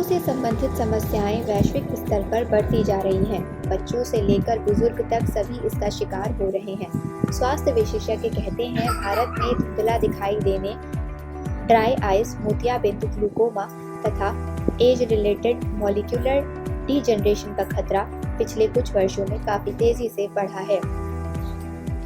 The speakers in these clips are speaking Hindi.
से संबंधित समस्याएं वैश्विक स्तर पर बढ़ती जा रही हैं। बच्चों से लेकर बुजुर्ग तक सभी इसका शिकार हो रहे हैं। स्वास्थ्य विशेषज्ञ कहते हैं भारत में धुंधला दिखाई देने, ड्राई आइज, मोतियाबिंद, ग्लूकोमा तथा एज रिलेटेड मॉलिक्यूलर डीजनरेशन का खतरा पिछले कुछ वर्षों में काफी तेजी से बढ़ा है।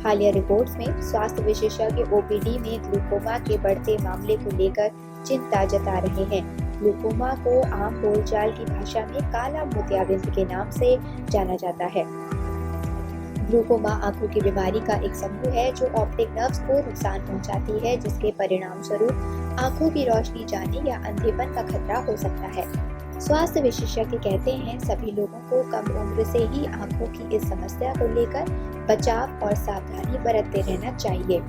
हालिया रिपोर्ट्स में स्वास्थ्य विशेषज्ञ ओपीडी में ग्लूकोमा के बढ़ते मामले को लेकर चिंता जता रहे हैं। ग्लूकोमा को आम बोलचाल की भाषा में काला मोतियाबिंद के नाम से जाना जाता है। ग्लूकोमा आंखों की बीमारी का एक समूह है जो ऑप्टिक नर्व्स को नुकसान पहुंचाती है, जिसके परिणाम स्वरूप आंखों की रोशनी जाने या अंधेपन का खतरा हो सकता है। स्वास्थ्य विशेषज्ञ कहते हैं सभी लोगों को कम उम्र से ही आंखों की इस समस्या को लेकर बचाव और सावधानी बरतते रहना चाहिए।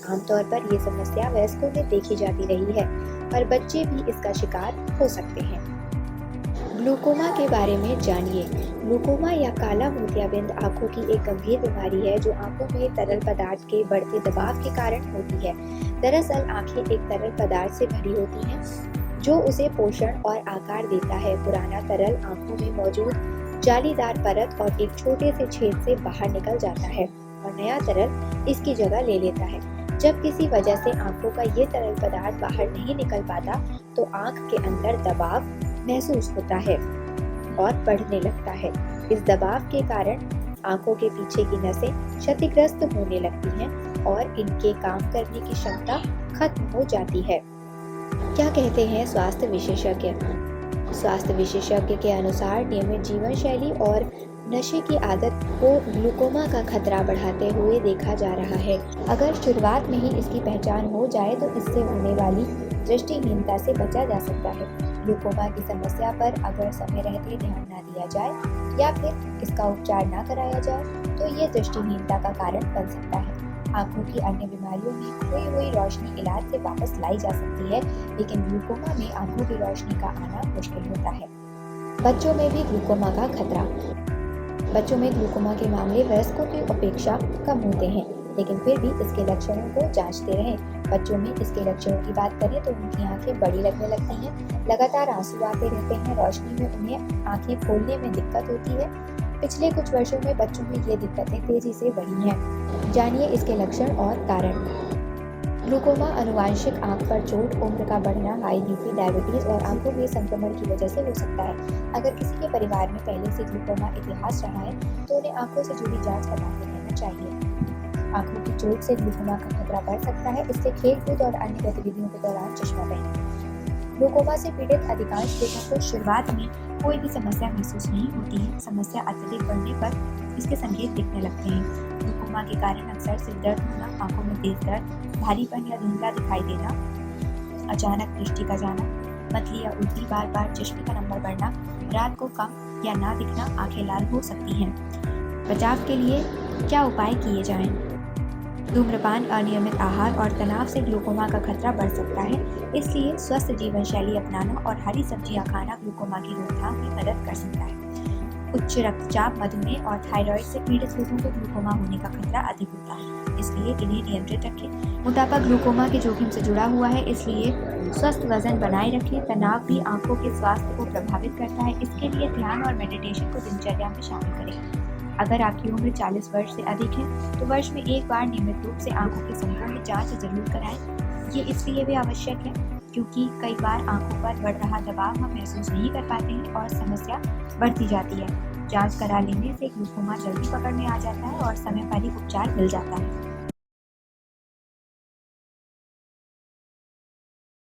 आमतौर पर ये समस्या वयस्कों में देखी जाती रही है, पर बच्चे भी इसका शिकार हो सकते हैं। ग्लूकोमा के बारे में जानिए। ग्लूकोमा या काला मोतियाबिंद आंखों की एक गंभीर बीमारी है जो आंखों में तरल पदार्थ के बढ़ते दबाव के कारण होती है। दरअसल आंखें एक तरल पदार्थ से भरी होती हैं जो उसे पोषण और आकार देता है। पुराना तरल आंखों में मौजूद जालीदार परत और एक छोटे से छेद से बाहर निकल जाता है और नया तरल इसकी जगह ले लेता है। जब किसी वजह से आंखों का ये तरल पदार्थ बाहर नहीं निकल पाता तो आंख के अंदर दबाव महसूस होता है और बढ़ने लगता है। इस दबाव के कारण आंखों के पीछे की नसें क्षतिग्रस्त होने लगती हैं और इनके काम करने की क्षमता खत्म हो जाती है। क्या कहते हैं स्वास्थ्य विशेषज्ञ? स्वास्थ्य विशेषज्ञ के अनुसार नियमित जीवन शैली और नशे की आदत को ग्लूकोमा का खतरा बढ़ाते हुए देखा जा रहा है। अगर शुरुआत में ही इसकी पहचान हो जाए तो इससे होने वाली दृष्टिहीनता से बचा जा सकता है। ग्लूकोमा की समस्या पर अगर समय रहते ध्यान न दिया जाए या फिर इसका उपचार न कराया जाए तो ये दृष्टिहीनता का कारण बन सकता है। आंखों की अन्य बीमारियों में खोई हुई रोशनी इलाज से वापस लाई जा सकती है, लेकिन ग्लूकोमा में आंखों की रोशनी का आना मुश्किल होता है। बच्चों में भी ग्लूकोमा का खतरा। बच्चों में ग्लूकोमा के मामले वयस्कों की अपेक्षा कम होते हैं, लेकिन फिर भी इसके लक्षणों को जांचते रहें। बच्चों में इसके लक्षणों की बात करें तो उनकी आंखें बड़ी लगने लगती हैं, लगातार आंसू आते रहते हैं, रोशनी में उन्हें आंखें खोलने में दिक्कत होती है। पिछले कुछ वर्षों में बच्चों में ये दिक्कतें तेजी से बढ़ी हैं। जानिए इसके लक्षण और कारण। ग्लूकोमा आनुवंशिक आंख पर चोट, उम्र का बढ़ना, हाई बीपी, डायबिटीज और आंखों में संक्रमण की वजह से हो सकता है। अगर किसी के परिवार में पहले से ग्लूकोमा इतिहास रहा है तो उन्हें आंखों से जुड़ी जांच करवाते रहना चाहिए। आंखों की चोट से ग्लूकोमा का खतरा बढ़ सकता है, इससे खेलकूद और अन्य गतिविधियों के दौरान चश्मा पहनें। ग्लूकोमा से पीड़ित अधिकांश लोगों को शुरुआत में कोई भी समस्या महसूस नहीं होती है। समस्या अत्यधिक बढ़ने पर इसके संकेत दिखने लगते हैं। ग्लूकोमा के कारण अक्सर सिर दर्द होना, आंखों में तेज दर्द, भारीपन या धुंधला दिखाई देना, अचानक दृष्टि का जाना, मतली या उल्टी, बार बार चश्मे का नंबर बढ़ना, रात को कम या ना दिखना, आंखें लाल हो सकती हैं। बचाव के लिए क्या उपाय किए जाएं? धूम्रपान, अनियमित आहार और तनाव से ग्लूकोमा का खतरा बढ़ सकता है, इसलिए स्वस्थ जीवन शैली अपनाना और हरी सब्जियां खाना ग्लूकोमा की रोकथाम में मदद कर सकता है। उच्च रक्तचाप, मधुमेह और थायराइड से पीड़ित लोगों को ग्लूकोमा होने का खतरा अधिक होता है, इसलिए इन्हें नियंत्रित रखें। मोटापा ग्लूकोमा के जोखिम से जुड़ा हुआ है, इसलिए स्वस्थ वजन बनाए रखें। तनाव भी आंखों के स्वास्थ्य को प्रभावित करता है, इसके लिए ध्यान और मेडिटेशन को दिनचर्या में शामिल करें। अगर आपकी उम्र 40 वर्ष से अधिक है तो वर्ष में एक बार नियमित रूप से आंखों की संपूर्ण जांच जरूर कराएं। ये इसलिए भी आवश्यक है क्योंकि कई बार आंखों पर बढ़ रहा दबाव हम महसूस नहीं कर पाते हैं और समस्या बढ़ती जाती है। जांच करा लेने से ग्लूकोमा जल्दी पकड़ में आ जाता है और समय पर ही उपचार मिल जाता है।